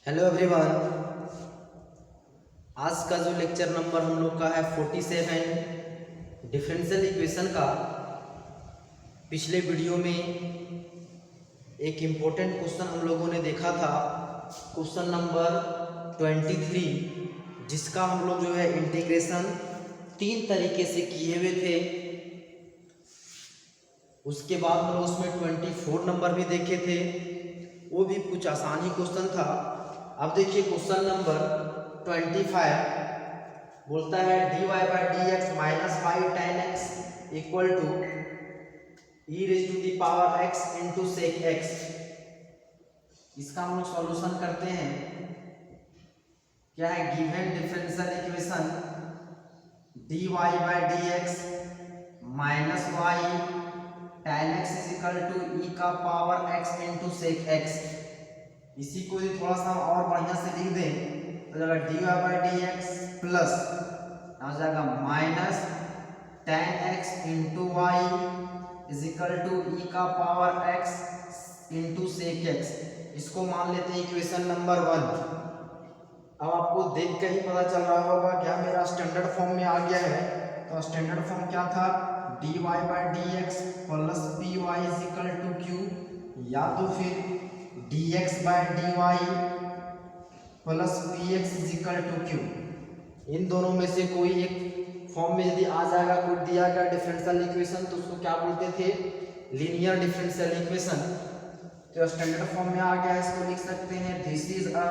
Hello everyone. आज का जो लेक्चर नंबर हम लोग का है 47 डिफरेंशियल इक्वेशन का। पिछले वीडियो में एक इम्पोर्टेंट क्वेश्चन हम लोगों ने देखा था, क्वेश्चन नंबर 23, जिसका हम लोग जो है इंटीग्रेशन 3 तरीके से किए हुए थे। उसके बाद हम लोग उसमें 24 नंबर भी देखे थे, वो भी कुछ आसान ही क्वेश्चन था। अब देखिए क्वेश्चन नंबर 25 बोलता है dy by D x minus Y tan X equal to E raise to the power X into sec X. इसका हम लोग सॉल्यूशन करते हैं। क्या है given differential equation dy by D x minus Y tan X is equal to E का power X into sec X. इसी को ही थोड़ा सा और बढ़िया से लिख दें तो जाएगा dy by D x plus आ जाएगा minus ten X into Y is equal to E का power X into sec X. इसको मान लेते हैं इक्वेशन नंबर 1। अब आपको देख कर ही पता चल रहा होगा क्या मेरा स्टैंडर्ड फॉर्म में आ गया है। तो स्टैंडर्ड फॉर्म क्या था, dy by D x plus P Y is equal to Q, या तो फिर dx by D Y plus P X is equal to Q. इन दोनों में से कोई एक फॉर्म में यदि आ जाएगा कोई दिया गया डिफरेंशियल इक्वेशन तो उसको क्या बोलते थे, लीनियर डिफरेंशियल इक्वेशन। तो स्टैंडर्ड फॉर्म में आ गया है, इसको लिख सकते हैं this is a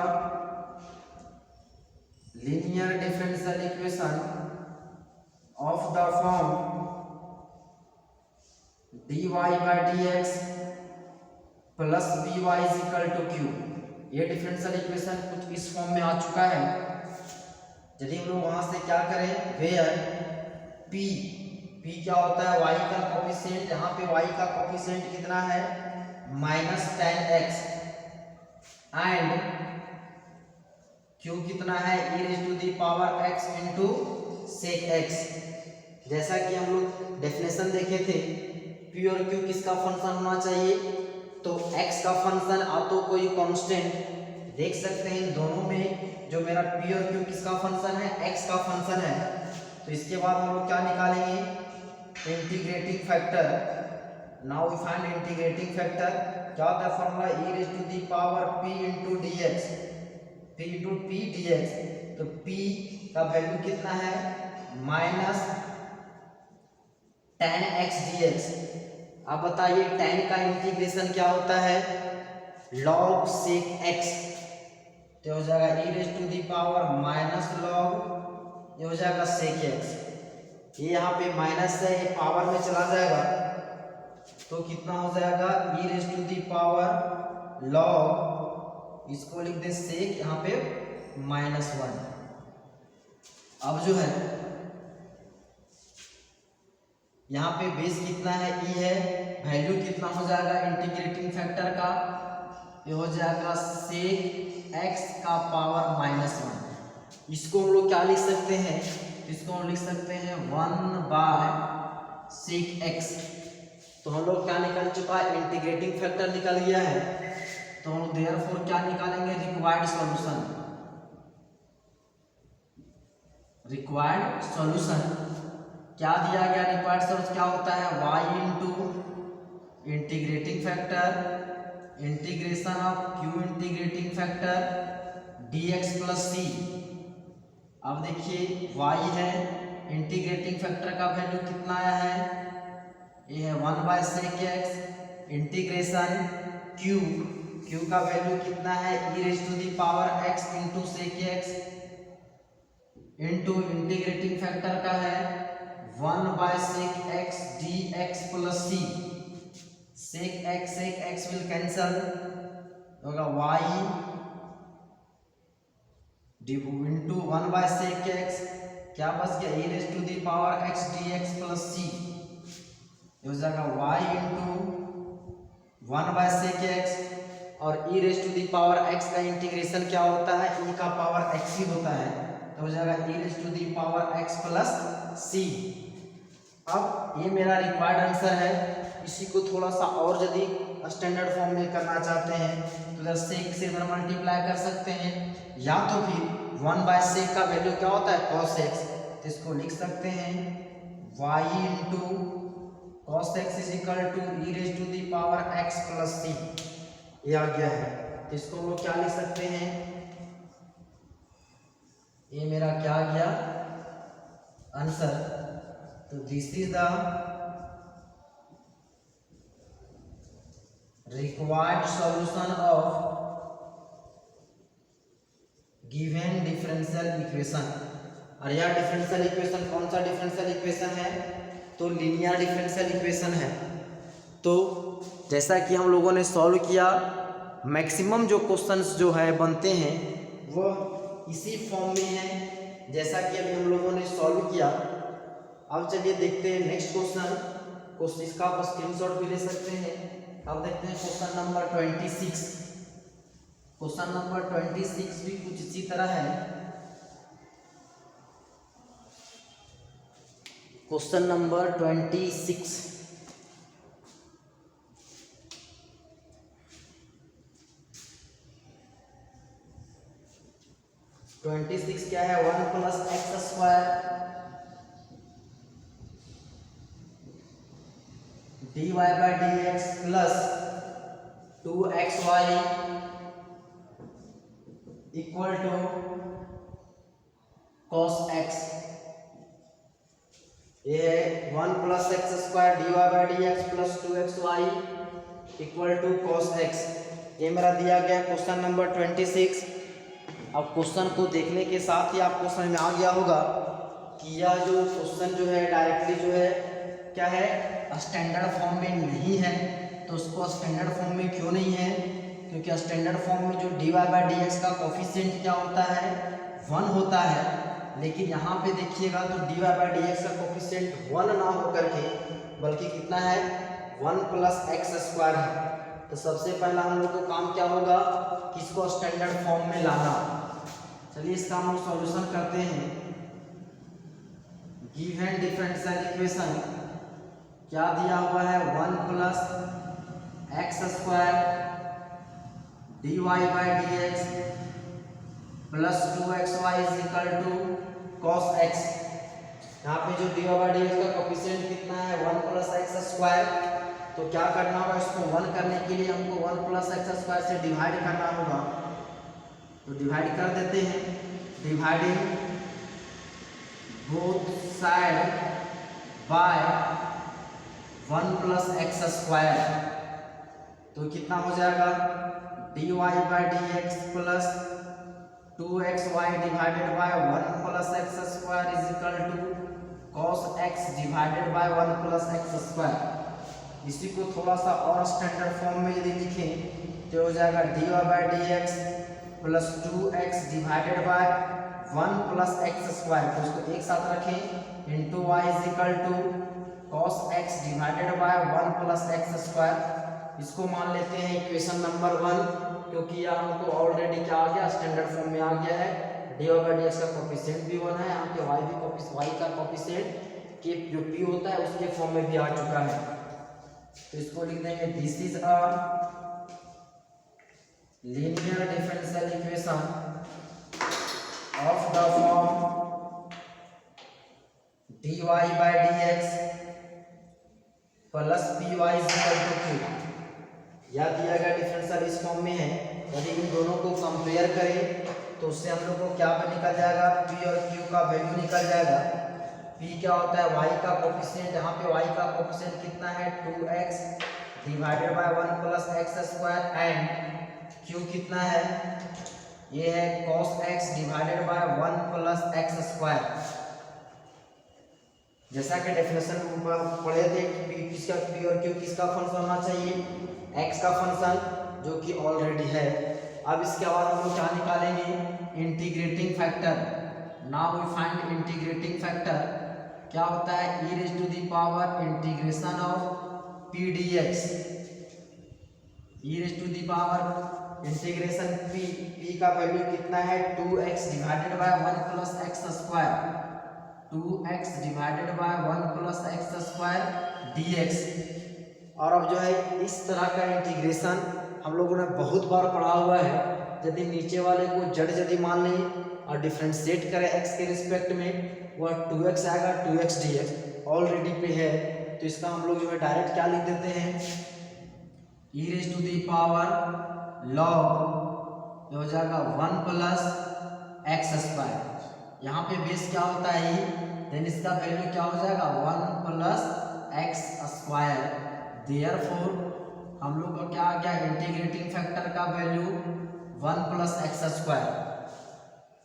linear differential equation of the form dy by D x plus b y is equal to q. ये डिफरेंशियल इक्वेशन कुछ इस फॉर्म में आ चुका है। यदि हम लोग वहां से क्या करें, वेयर p क्या होता है, y का कोफिशिएंट। यहाँ पे y का कोफिशिएंट कितना है, minus ten x, and q कितना है, e raise to the power x into sec x. जैसा कि हम लोग डेफिनेशन देखे थे, p और q किसका फंक्शन होना चाहिए, तो x का फंक्शन आ तो कोई कांस्टेंट देख सकते हैं। इन दोनों में जो मेरा p और q किसका फंक्शन है, x का फंक्शन है। तो इसके बाद हम लोग क्या निकालेंगे, integrating factor. Now we find integrating factor. क्या होता है formula, e raise to the power p into d x, p into p d x. तो p का वैल्यू कितना है, minus ten x d x. अब बताइए tan का इंटीग्रेशन क्या होता है, log sec x। तो हो जाएगा e raise to the power minus log, ये हो जाएगा sec x। ये यहाँ पे माइनस है, ये पावर में चला जाएगा तो कितना हो जाएगा, e raise to the power log, इसको लिख दे sec, यहाँ पे -1। अब जो है यहाँ पे बेस कितना है, e है, वैल्यू कितना हो जाएगा इंटीग्रेटिंग फैक्टर का, ये हो जाएगा सेक x का पावर -1। इसको हम लोग क्या लिख सकते हैं, इसको हम लिख सकते हैं 1 बाय सेक x। तो हम लोग क्या निकल चुका है, इंटीग्रेटिंग फैक्टर निकल गया है। तो हम देयरफॉर क्या निकालेंगे, रिक्वायर्ड सॉल्यूशन। रिक्वायर्ड सॉल्यूशन क्या दिया गया, रिक्वायर्ड सॉल्यूशन क्या होता है, y into integrating factor integration of q integrating factor dx plus c। अब देखिए y है, इंटीग्रेटिंग फैक्टर का वैल्यू कितना आया है, ये है 1 by sec x integration q का वैल्यू कितना है, e raise to the power x into sec x into integrating factor का है 1 by sec x dx plus c। Sec x will cancel, होगा y into 1 by sec x, क्या बच गया, e raise to the power x dx plus c। हो जाएगा y into 1 by sec x, और e raise to the power x का integration क्या होता है, e का पावर x ही होता है। तो हो जाएगा e raise to the power x plus c। अब ये मेरा रिक्वायर्ड आंसर है। इसी को थोड़ा सा और यदि स्टैंडर्ड फॉर्म में करना चाहते हैं तो इधर सेक से इधर मल्टीप्लाई कर सकते हैं, या तो फिर 1/sec का वैल्यू क्या होता है cos x, तो इसको लिख सकते हैं y into cos x is equal to e raise to the power x plus c, ये आ गया है। तो इसको हम लोग क्या लिख सकते हैं, ये मेरा क्या आ गया आंसर। तो this is the required solution of given differential equation. और यह डिफरेंशियल इक्वेशन कौन सा डिफरेंशियल इक्वेशन है, तो लीनियर डिफरेंशियल इक्वेशन है। तो जैसा कि हम लोगों ने सॉल्व किया, मैक्सिमम जो क्वेश्चंस जो है बनते हैं वो इसी फॉर्म में है जैसा कि अभी हम लोगों ने सॉल्व किया। अब चलिए देखते हैं नेक्स्ट क्वेश्चन, इसका आप स्क्रीनशॉट भी ले सकते हैं। अब देखते हैं क्वेश्चन नंबर 26। क्वेश्चन नंबर 26 भी कुछ इसी तरह है। क्वेश्चन नंबर 26 क्या है, 1 plus x square dy by D x plus 2xy equal to cos x। ये है 1 plus x square dy by D x plus 2xy equal to cos x। ये मेरा दिया गया क्वेश्चन नंबर 26। अब क्वेश्चन को देखने के साथ ही आपको समझ में आ गया होगा कि यह जो क्वेश्चन जो है डायरेक्टली जो है क्या है, स्टैंडर्ड फॉर्म में नहीं है। तो उसको स्टैंडर्ड फॉर्म में क्यों नहीं है, क्योंकि स्टैंडर्ड फॉर्म में जो dy बाई डी एक्स का कोफिशिएंट क्या होता है, 1 होता है। लेकिन यहाँ पे देखिएगा तो dy बाई डी एक्स का कोफिशिएंट 1 ना होकर के बल्कि कितना है, 1 प्लस एक्स स्क्वायर है। तो सबसे पहला हम लोग को काम क्या होगा, किसको स्टैंडर्ड फॉर्म में लाना। चलिए इसका हम लोग सॉल्यूशन करते हैं। गिवन डिफरेंशियल इक्वेशन क्या दिया हुआ है, 1 plus x square dy by D x plus 2xy is equal to cos x। यहाँ पे जो dy बाई डी एक्स का कोफिशिएंट कितना है, 1 प्लस एक्स स्क्वायर। तो क्या करना होगा, इसको 1 करने के लिए हमको 1 प्लस एक्स स्क्वायर से डिवाइड करना होगा। तो डिवाइड कर देते हैं, dividing both side by 1 plus x square. तो कितना हो जाएगा, dy by D x plus 2xy divided by 1 plus x square is equal to cos x divided by 1 plus x square. इसी को थोड़ा सा और स्टैंडर्ड फॉर्म में यदि लिखें तो हो जाएगा dy by D x plus 2x divided by 1 plus x square. तो इसको एक साथ रखें, into y is equal to cos x divided by 1 plus x square. इसको मान लेते हैं इक्वेशन नंबर 1, क्योंकि यह हमको ऑलरेडी क्या आ गया, स्टैंडर्ड फॉर्म में आ गया है। dy बाई डी एक्स का कोफिशिएंट भी 1 है, यहाँ पे y का कोफिशिएंट के जो p होता है उसके फॉर्म में भी आ चुका है। तो इसको लिख देंगे, this is a linear differential equation of the form dy by D x plus py is equal to q। यह दिया गया डिफरेंशियल इस फॉर्म में है। यदि इन दोनों को कंपेयर करें तो उससे हम लोग को क्या निकल जाएगा, p और q का वैल्यू निकल जाएगा। p क्या होता है, y का कोफिशिएंट, यहाँ पे y का कोफिशिएंट कितना है, 2x divided by 1 plus x square, and q कितना है, ये है cos x divided by 1 plus x square. जैसा कि डेफिनेशन ऊपर पढ़े थे कि किसका p और q किसका फंक्शन होना चाहिए, x का फंक्शन, जो कि ऑलरेडी है। अब इसके बाद हम लोग क्या निकालेंगे, integrating factor. Now we find integrating factor क्या होता है, e raise to the power integration of p dx, e raise to the power integration p का वैल्यू कितना है, 2x divided by 1 plus x square, 2x divided by 1 plus x square dx और अब जो है इस तरह का इंटीग्रेशन हम लोगों ने बहुत बार पढ़ा हुआ है। यदि नीचे वाले को जड़ यदि मान लें और डिफ्रेंशिएट करें x के रिस्पेक्ट में, वह 2x आएगा, 2x dx ऑलरेडी पे है, तो इसका हम लोग जो है डायरेक्ट क्या लिख देते हैं, e raise to the power log हो जाएगा 1 प्लस एक्स स्क्वायर। यहाँ पे बेस क्या होता है देन इसका वैल्यू क्या हो जाएगा 1 प्लस एक्स स्क्वायर। देयरफॉर हम लोग को क्या आ गया, इंटीग्रेटिंग फैक्टर का वैल्यू 1 प्लस एक्स स्क्वायर।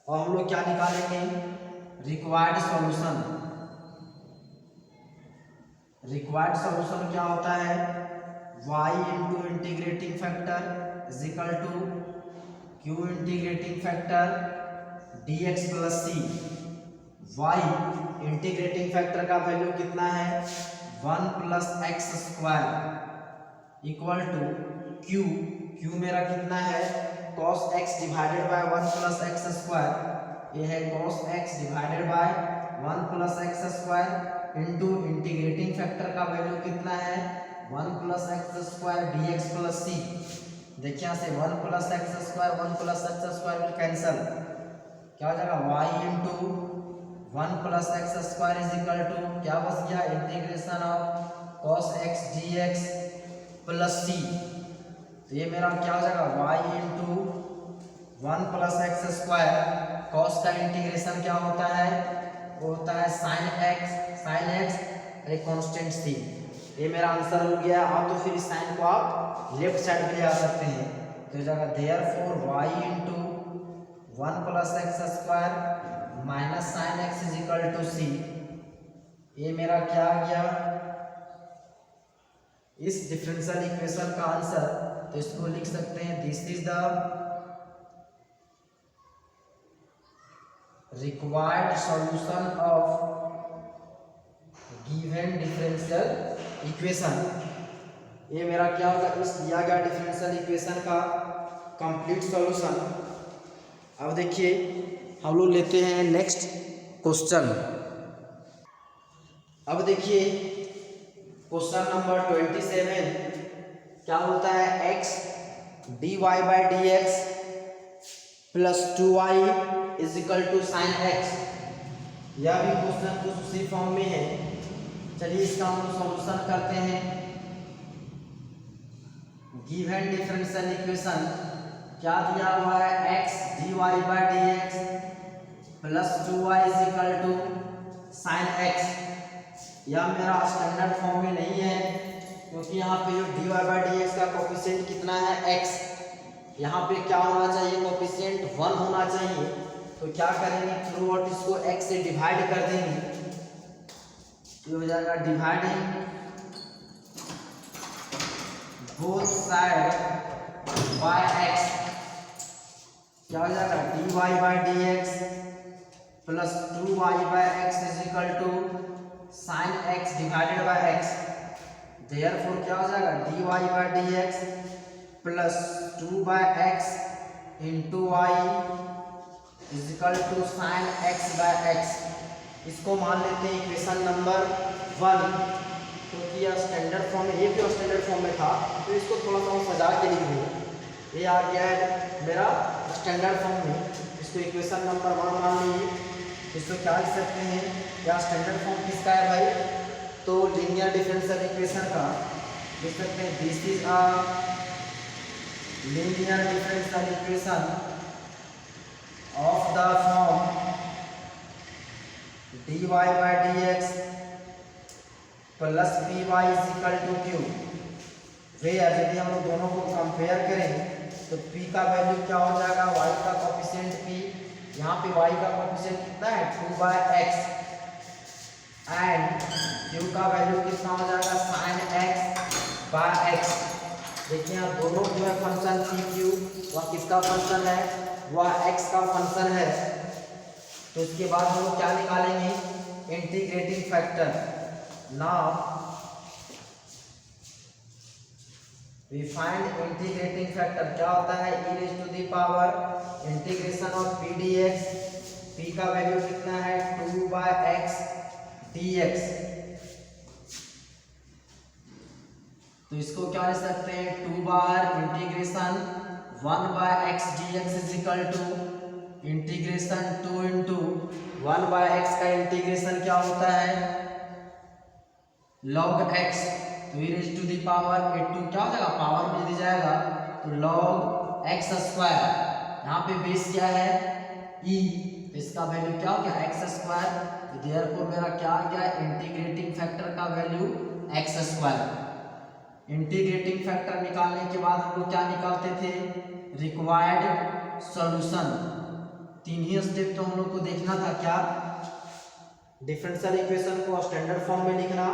और हम लोग क्या निकालेंगे, रिक्वायर्ड सॉल्यूशन। रिक्वायर्ड सॉल्यूशन क्या होता है, y into integrating factor is equal to q integrating factor dx plus C. y integrating factor का वैल्यू कितना है 1 plus x square equal to q मेरा कितना है cos x divided by 1 plus x square, ये है cos x divided by 1 plus x square into integrating factor का value कितना है 1 plus x square dx plus C. देखिए यहाँ से 1 plus x square 1 plus x square will cancel, क्या हो जाएगा y into 1 plus x square is equal to क्या बच गया, integration of cos x dx plus C. तो ये मेरा क्या हो जाएगा y into 1 plus x square, cos का इंटीग्रेशन क्या होता है, वो होता है sin x एक कांस्टेंट सी। ये मेरा आंसर हो गया। आप तो फिर इस साइन को आप लेफ्ट साइड पे ले आ सकते हैं, तो हो जाएगा therefore y into 1 plus x square minus sine x is equal to C. ये मेरा क्या आ गया, इस डिफरेंशियल इक्वेशन का आंसर। तो इसको लिख सकते हैं this is the required solution of given differential equation. ये मेरा क्या होगा, इस दिया गया डिफरेंशियल इक्वेशन का कंप्लीट सॉल्यूशन। अब देखिए हम लोग लेते हैं नेक्स्ट क्वेश्चन। अब देखिए क्वेश्चन नंबर 27 क्या होता है, x dy by D x plus 2y is equal to sine x। यह भी क्वेश्चन कुछ उसी फॉर्म में है। चलिए इसका हम सॉल्यूशन करते हैं। गिवन डिफरेंशियल इक्वेशन क्या दिया हुआ है, x dy by D x plus 2y is equal to sine x। यह मेरा स्टैंडर्ड फॉर्म में नहीं है, क्योंकि यहाँ पे जो dy बाई डी एक्स का कोफिशिएंट कितना है x, यहाँ पे क्या होना चाहिए, कोफिशिएंट 1 होना चाहिए। तो क्या करेंगे, थ्रू आउट इसको x से डिवाइड कर देंगे, ये हो जाएगा dividing both side by x। क्या हो जाएगा, dy by D x plus 2y by x is equal to sine x divided by x। Therefore क्या हो जाएगा, dy by D x plus 2 by x into Y is equal to sine x by x। इसको मान लेते हैं equation number 1, क्योंकि यह standard form में, ये भी स्टैंडर्ड फॉर्म में था, तो इसको थोड़ा सा सजा के लिख दूँ। ये आ गया है मेरा स्टैंडर्ड फॉर्म में, इसको इक्वेशन नंबर 1 मान लीजिए। इसको क्या लिख सकते हैं, या स्टैंडर्ड फॉर्म किसका है भाई, तो लीनियर डिफरेंशियल इक्वेशन का लिख सकते हैं this is a linear differential equation of the form dy by D x plus P Y is equal to q. Where यदि हम लोग दोनों को कंपेयर करें तो p का वैल्यू क्या हो जाएगा, y का कोफिशिएंट p, यहाँ पे y का कोफिशिएंट कितना है 2 बाई एक्स, एंड q का वैल्यू कितना हो जाएगा साइन x बाय x। देखिए यहाँ दोनों जो है फंक्शन p q, वह किसका फंक्शन है, वह x का फंक्शन है। तो इसके बाद हम लोग क्या निकालेंगे, integrating factor. Now we find integrating factor क्या होता है, e raise to the power integration of p dx। p का वैल्यू कितना है 2 बाई एक्स dx तो इसको क्या लिख सकते हैं 2 बार integration 1 by x d x is equal to integration 2 into 1 by x का इंटीग्रेशन क्या होता है log x, तो e raise to the power a two क्या हो जाएगा पावर में दी जाएगा तो log x स्क्वायर, यहाँ पे बेस क्या है e, तो इसका वैल्यू क्या हो गया x स्क्वायर, तो देयरफॉर मेरा क्या आ गया इंटीग्रेटिंग फैक्टर का value x square. Integrating factor निकालने के बाद हम लोग क्या निकालते थे रिक्वायर्ड सॉल्यूशन। तीन ही स्टेप तो हम लोग को देखना था, क्या डिफरेंशियल इक्वेशन को स्टैंडर्ड फॉर्म में लिखना,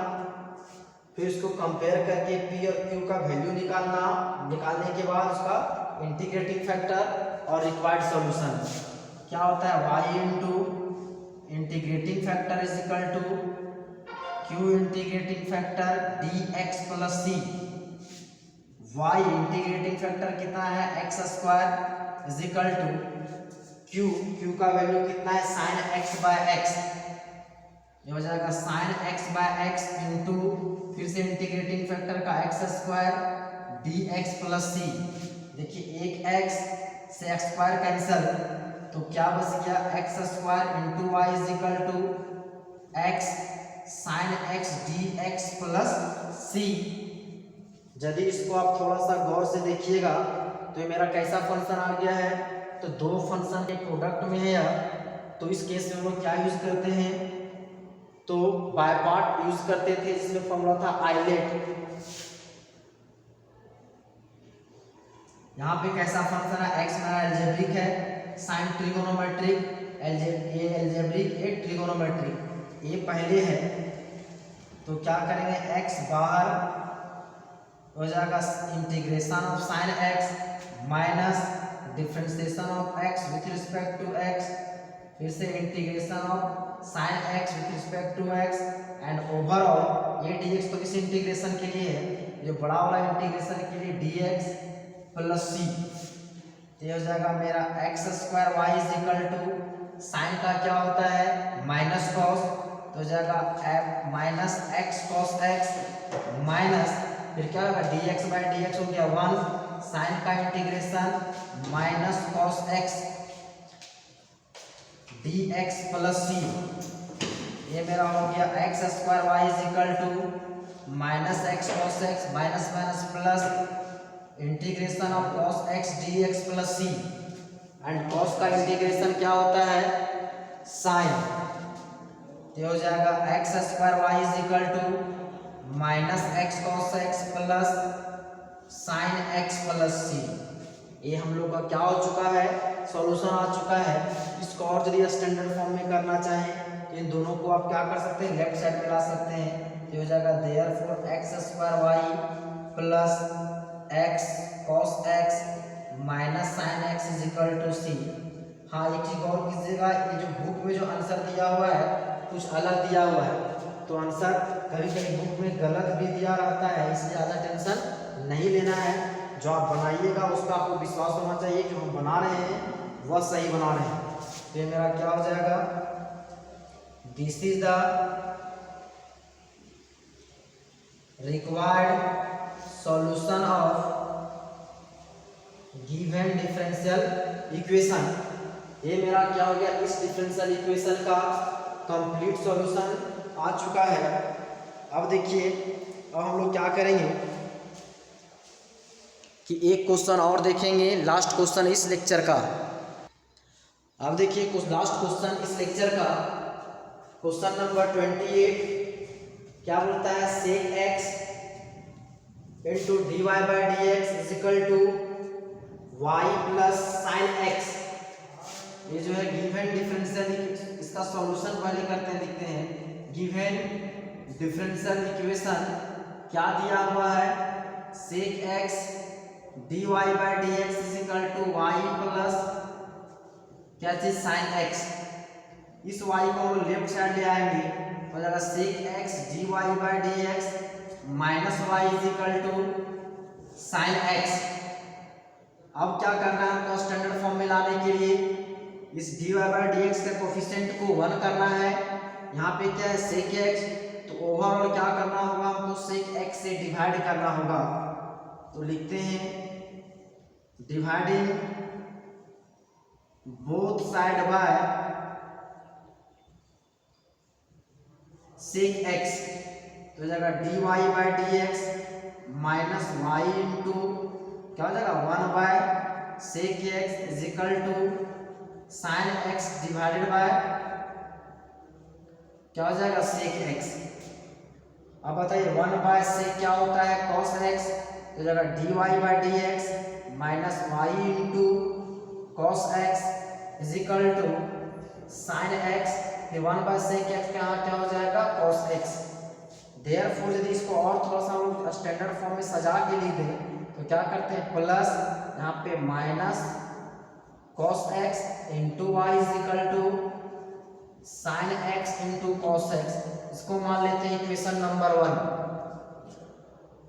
फिर इसको कंपेयर करके p और q का वैल्यू निकालना, निकालने के बाद उसका इंटीग्रेटिंग फैक्टर और रिक्वायर्ड सॉल्यूशन क्या होता है y into integrating factor is equal to q integrating factor dx plus c, y integrating factor कितना है x square is equal to q का वैल्यू कितना है sin x बाय x, ये हो जाएगा sin x by x into फिर से इंटीग्रेटिंग फैक्टर का x square dx plus c। देखिए एक x से x स्क्वायर कैंसिल, तो क्या बच गया x square into Y is equal to x sin x dx plus c। यदि इसको आप थोड़ा सा गौर से देखिएगा तो ये मेरा कैसा फंक्शन आ गया है, तो दो फंक्शन के प्रोडक्ट में है यह, तो इस केस में हम लोग क्या यूज करते हैं तो बाय पार्ट यूज करते थे, जिसमें फॉर्मूला था आइलेट। यहाँ पे कैसा फंक्शन है x मेरा एल्जेब्रिक है, साइन ट्रिगोनोमेट्रिक एल्जेब्रिक ए ट्रिगोनोमेट्रिक ये पहले है, तो क्या करेंगे x बार हो जाएगा integration of sine x minus differentiation of x with respect to x, फिर से integration of sine x with respect to x and overall ये dx तो इस इंटीग्रेशन के लिए है, जो बड़ा वाला इंटीग्रेशन के लिए dx प्लस c, ये हो जाएगा मेरा x square y is equal to sine का क्या होता है माइनस कॉस, तो हो जाएगा f minus x cos x minus फिर क्या होगा dx बाय dx हो गया 1 साइन का integration minus cos x dx plus c, ये मेरा हो गया x square y is equal to minus x cos x minus minus plus integration of cos x dx plus c, and cos का integration क्या होता है sine, तो हो जाएगा x square y is equal to minus x cos x plus sine x plus c। ये हम लोग का क्या हो चुका है सॉल्यूशन आ चुका है। इसको और यदि स्टैंडर्ड फॉर्म में करना चाहें तो इन दोनों को आप क्या कर सकते हैं लेफ्ट साइड में ला सकते हैं, तो हो जाएगा therefore x square y plus x cos x minus sine x is equal to c। हाँ एक चीज गौर कीजिएगा, ये जो बुक में जो आंसर दिया हुआ है कुछ अलग दिया हुआ है, तो आंसर कभी कभी बुक में गलत भी दिया रहता है, इसलिए ज़्यादा टेंशन नहीं लेना है। जो आप बनाइएगा उसका आपको विश्वास होना चाहिए जो हम बना रहे हैं वह सही बना रहे हैं। तो ये मेरा क्या हो जाएगा this is the required solution of given differential equation. ये मेरा क्या हो गया इस डिफरेंशियल इक्वेशन का कंप्लीट सॉल्यूशन आ चुका है। अब देखिए अब हम लोग क्या करेंगे कि एक क्वेश्चन और देखेंगे, लास्ट क्वेश्चन इस लेक्चर का। अब देखिए कुछ लास्ट क्वेश्चन इस लेक्चर का, क्वेश्चन नंबर 28 क्या बोलता है sec x into d y by D x is equal to y plus sine x. ये जो है गिवन डिफरेंशियल, इसका सॉल्यूशन पहले करते हैं, देखते हैं। गिवन डिफरेंशियल इक्वेशन क्या दिया हुआ है sec x d y by D x is equal to y plus क्या चीज साइन x। इस y को लेफ्ट साइड ले आएंगे तो जाएगा sec x d y by D x minus y is equal to sine x। अब क्या करना है हमको स्टैंडर्ड फॉर्म में लाने के लिए इस d y by D x के कोफिशिएंट को 1 करना है। यहाँ पे क्या है सेक x, तो ओवरऑल क्या करना होगा हमको, सेक एक्स से डिवाइड करना होगा। तो लिखते हैं dividing both side by sec x, तो हो जाएगा dy by D x minus y into क्या हो जाएगा 1 by sec x is equal to sine x divided by क्या हो जाएगा सेक एक्स। अब बताइए 1 बाय सेक क्या होता है कॉस एक्स, तो जाएगा dy by D x minus y into cos x is equal to sine x, फिर 1 बाय सेक एक्स का यहाँ क्या हो जाएगा कॉस एक्स। देयरफॉर यदि इसको और थोड़ा सा हम लोग स्टैंडर्ड फॉर्म में सजा के लिख दें तो क्या करते हैं प्लस यहाँ पे minus cos x into Y is equal to sine x into cos x, इसको मान लेते हैं इक्वेशन नंबर 1।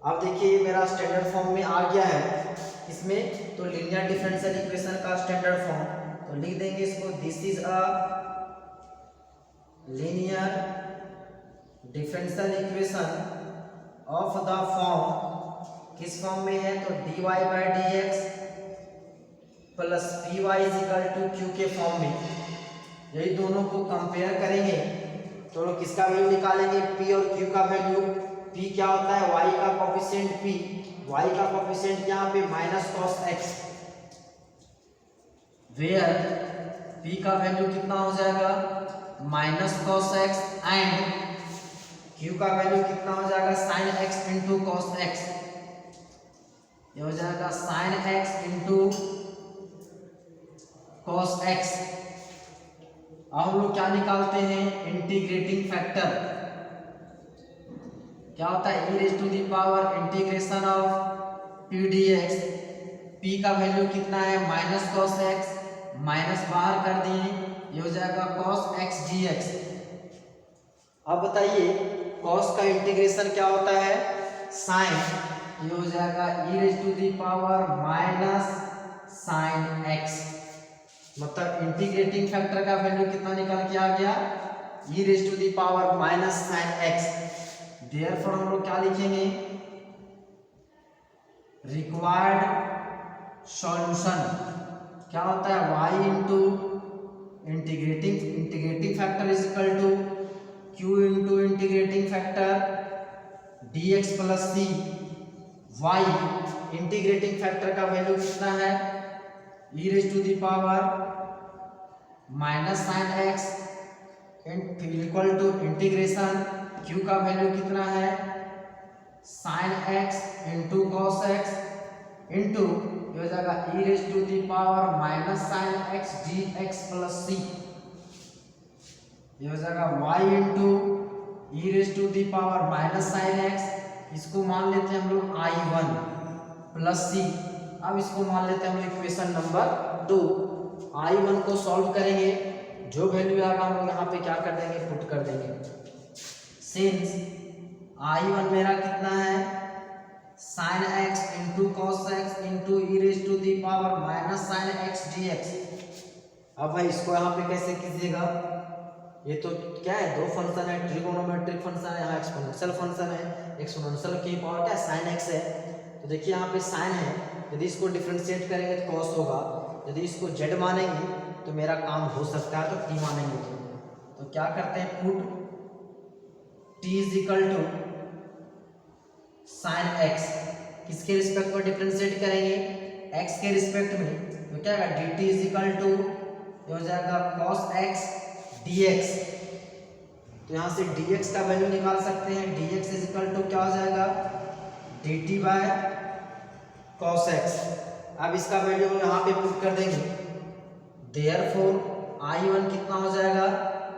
अब देखिए मेरा स्टैंडर्ड फॉर्म में आ गया है इसमें, तो लीनियर डिफरेंशियल इक्वेशन का स्टैंडर्ड फॉर्म, तो लिख देंगे इसको this is a linear differential equation of the form, किस फॉर्म में है तो dy by D x plus P Y is equal to q के फॉर्म में। यही दोनों को कंपेयर करेंगे तो लोग किसका वैल्यू निकालेंगे p और q का वैल्यू। p क्या होता है y का कोफिशिएंट p, y का कोफिशिएंट यहाँ पे minus cos x, where p का वैल्यू कितना हो जाएगा minus cos x and q का वैल्यू कितना हो जाएगा sine x into cos x, ये हो जाएगा sine x into cos x। अब हम लोग क्या निकालते हैं इंटीग्रेटिंग फैक्टर, क्या होता है e raise to the power integration of p dx, p का वैल्यू कितना है माइनस cos x, माइनस बाहर कर दिए ये हो जाएगा cos x dx। अब बताइए cos का इंटीग्रेशन क्या होता है साइन, ये हो जाएगा e raise to the power minus sine x, मतलब इंटीग्रेटिंग फैक्टर का वैल्यू कितना निकल के आ गया e raise to the power minus sine x। Therefore हम लोग क्या लिखेंगे रिक्वायर्ड सॉल्यूशन, क्या होता है y into integrating factor is equal to q into integrating factor dx plus c, y integrating factor का वैल्यू कितना है e raise to the power minus sine x equal to integration q का value कितना है sine x into cos x into ये हो जाएगा e raise to the power minus sine x d x plus C, ये हो जाएगा y into e raise to the power minus sine x, इसको मान लेते हैं हम लोग i1 प्लस सी। अब इसको मान लेते हैं हम लोग इक्वेशन नंबर 2। i1 को सॉल्व करेंगे, जो वैल्यू आएगा हम लोग यहाँ पे क्या कर देंगे पुट कर देंगे। सिंस i1 मेरा कितना है sine x into cos x into e raise to the power minus sine x d x. अब भाई इसको यहाँ पे कैसे कीजिएगा, ये तो क्या है दो फंक्शन है ट्रिगोनोमेट्रिक फंक्शन है, यहाँ एक्सपोनेंशियल फंक्शन है, एक्सपोनेंशियल की पावर क्या साइन x है। तो देखिए यहाँ पे साइन है, यदि इसको डिफरेंशिएट करेंगे तो कॉस होगा, यदि इसको z मानेंगे तो मेरा काम हो सकता है तो t मानेंगे तो क्या करते हैं put t is equal to sine x, किसके रिस्पेक्ट में डिफरेंशिएट करेंगे x के रिस्पेक्ट में, तो क्या होगा dt इज इक्वल टू ये हो जाएगा cos x dx। तो यहाँ से dx का वैल्यू निकाल सकते हैं, dx इज इक्वल टू क्या हो जाएगा dt बाय cos x। अब इसका वैल्यू हम यहाँ पे पुट कर देंगे, देयरफॉर i1 कितना हो जाएगा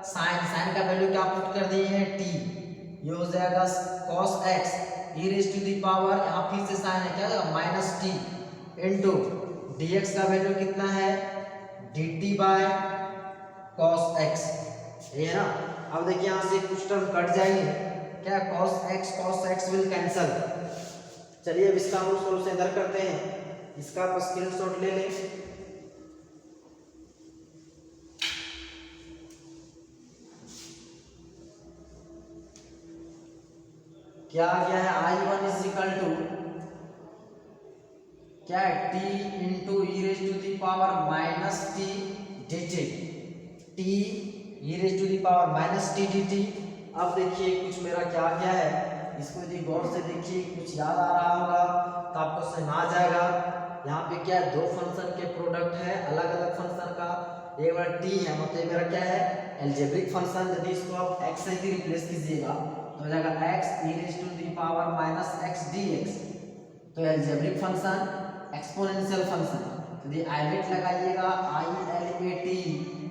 साइन का वैल्यू क्या पुट कर दिए हैं t, ये हो जाएगा cos x e raise to the power यहाँ फिर से साइन है क्या होगा माइनस t इंटू dx का वैल्यू कितना है dt बाय cos x, ये है ना। अब देखिए यहाँ से कुछ टर्म कट जाएंगे, क्या cos x विल कैंसल। चलिए अब इसका हम सॉल्यूशन इधर करते हैं, इसका आप स्क्रीनशॉट ले लें। क्या आ गया है I1 इज इक्वल टू क्या है t into e raise to the power minus t dt, t e raise to the power minus t dt। अब देखिए कुछ मेरा क्या गया है, इसको यदि गौर से देखिए कुछ याद आ रहा होगा तो आपको समझ आ जाएगा। यहाँ पे क्या है, दो फंक्शन के प्रोडक्ट है अलग अलग फंक्शन का, एक बार t है मतलब मेरा क्या है एल्जेब्रिक फंक्शन। यदि इसको आप x से ही रिप्लेस कीजिएगा तो हो जाएगा x e raise to the power minus x dx। तो एल्जेब्रिक फंक्शन एक्सपोनेंशियल फंक्शन, यदि आइलेट लगाइएगा ILAT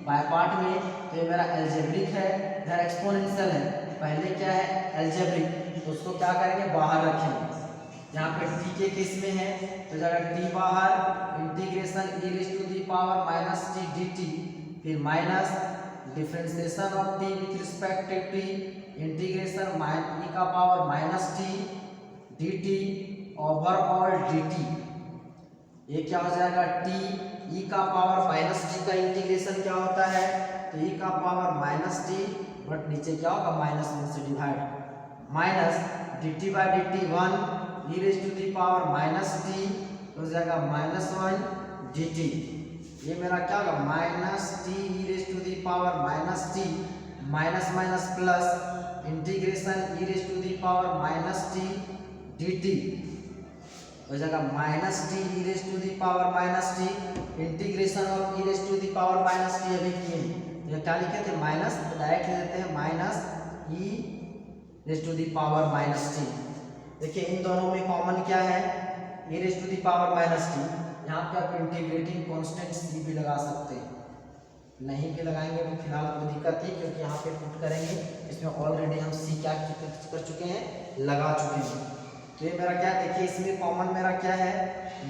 बाय पार्ट में तो ये मेरा एल्जेब्रिक है, इधर एक्सपोनेंशियल है। पहले क्या है एल्जेब्रिक, तो उसको क्या करेंगे बाहर रखेंगे। यहाँ पे t के केस में है तो जाएगा t बाहर integration e raise to the power minus t dt, फिर minus differentiation of t with respect to t integration e का power minus t dt overall dt। ये क्या हो जाएगा t e का पावर माइनस टी का integration क्या होता है तो e का पावर माइनस टी, बट नीचे क्या होगा माइनस से divide, minus dt by dt 1 e raise to the power minus t हो जाएगा माइनस 1 dt। ये मेरा क्या होगा minus t e raise to the power minus t minus minus plus integration e raise to the power minus t dt हो जाएगा minus t e raise to the power minus t integration of e raise to the power minus t अभी किए हैं। ये क्या लिखे थे minus, तो डायरेक्ट लिख देते हैं minus e raise to the power minus t. देखिए इन दोनों में कॉमन क्या है e raise to the power minus t. यहाँ पे आप इंटीग्रेटिंग कांस्टेंट सी भी लगा सकते हैं, नहीं भी लगाएंगे तो फिलहाल कोई दिक्कत नहीं, क्योंकि यहाँ पे पुट करेंगे इसमें ऑलरेडी हम सी क्या कर चुके हैं लगा चुके हैं। तो ये मेरा क्या देखिए इसमें कॉमन मेरा क्या है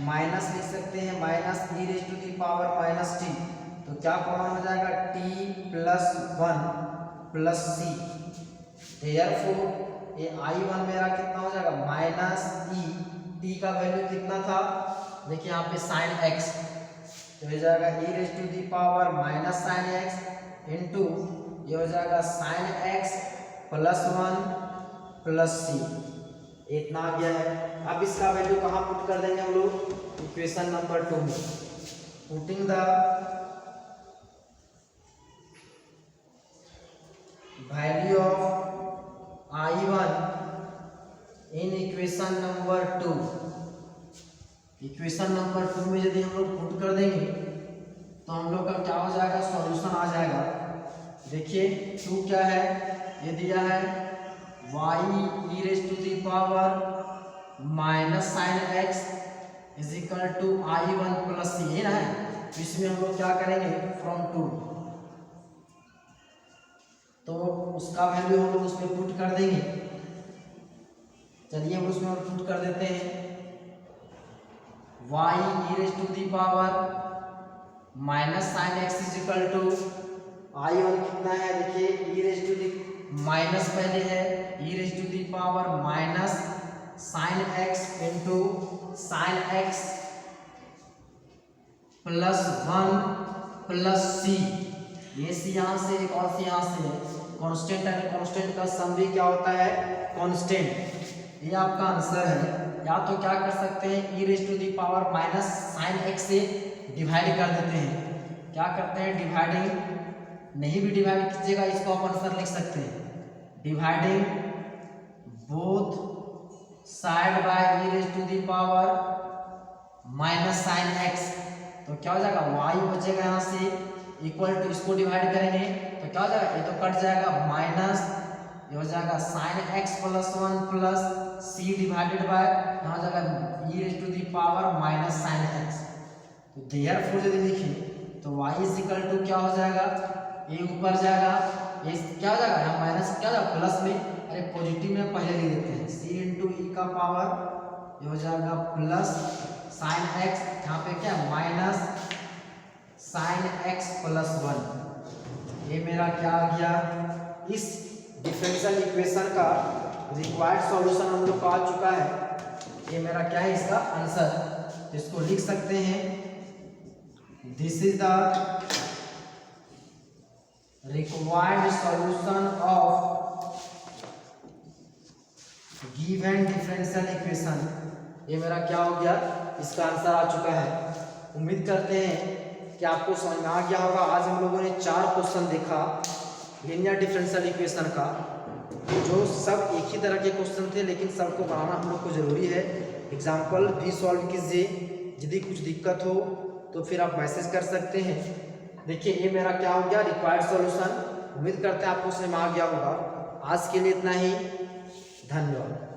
माइनस लिख सकते हैं, minus e raise to the power minus t, तो क्या कॉमन हो जाएगा t plus 1 plus c. Therefore ये I1 मेरा कितना हो जाएगा माइनस ई, टी का वैल्यू कितना था देखिए यहाँ पे साइन x, तो हो जाएगा e raise to the power minus sine x into ये हो जाएगा sine x plus 1 plus C. इतना आ गया है। अब इसका वैल्यू कहाँ पुट कर देंगे हम लोग इक्वेशन नंबर 2 में, putting the value of I1 in equation number 2। Equation number 2 में यदि हम लोग पुट कर देंगे तो हम लोग का क्या हो जाएगा सॉल्यूशन आ जाएगा। देखिए 2 क्या है ये दिया है y e raise to the power minus sine x is equal to I1 plus C, ये ना है। तो इसमें हम लोग क्या करेंगे फ्रॉम 2, तो उसका वैल्यू हम लोग उसमें पुट कर देंगे। चलिए हम उसमें पुट कर देते हैं y e raise to the power minus sine x is equal to I1 कितना है देखिए e raise to the minus पहले है e raise to the power minus sine x into sine x plus 1 plus C. ये C यहाँ से एक और सी यहाँ से है, कांस्टेंट है, कांस्टेंट का सम भी क्या होता है कांस्टेंट। ये आपका आंसर है। या तो क्या कर सकते हैं e raise to the power minus sine x से डिवाइड कर देते हैं, क्या करते हैं डिवाइडिंग, नहीं भी डिवाइड कीजिएगा इसको आप आंसर लिख सकते हैं dividing both side by e raise to the power minus sine x, तो क्या हो जाएगा y बचेगा यहाँ से इक्वल टू, इसको डिवाइड करेंगे तो क्या हो जाएगा ये तो कट जाएगा माइनस, ये हो जाएगा sine x plus 1 plus C divided by यहाँ हो जाएगा e raise to the power minus sine x। तो देयरफॉर यदि लिखें तो y इज इक्वल टू क्या हो जाएगा ये ऊपर जाएगा, ये क्या हो जाएगा यहाँ माइनस क्या हो जाएगा प्लस में, अरे पॉजिटिव में पहले लिख देते हैं c इंटू ई का पावर ये हो जाएगा प्लस साइन x, यहाँ पे क्या माइनस साइन x प्लस 1। ये मेरा क्या आ गया इस डिफरेंशियल इक्वेशन का रिक्वायर्ड सॉल्यूशन हम लोग का आ चुका है। ये मेरा क्या है इसका आंसर, इसको लिख सकते हैं this is the required solution of given differential equation, ये मेरा क्या हो गया, इसका आंसर आ चुका है। उम्मीद करते हैं कि आपको समझ में आ गया होगा। आज हम लोगों ने 4 क्वेश्चन देखा लीनियर डिफरेंशियल इक्वेशन का, जो सब एक ही तरह के क्वेश्चन थे, लेकिन सबको बनाना हम लोग को जरूरी है। एग्जाम्पल भी सॉल्व कीजिए, यदि कुछ दिक्कत हो तो फिर आप मैसेज कर सकते हैं। देखिए ये मेरा क्या हो गया, रिक्वायर्ड सॉल्यूशन। उम्मीद करते हैं आपको समझ में आ गया होगा। आज के लिए इतना ही, धन्यवाद।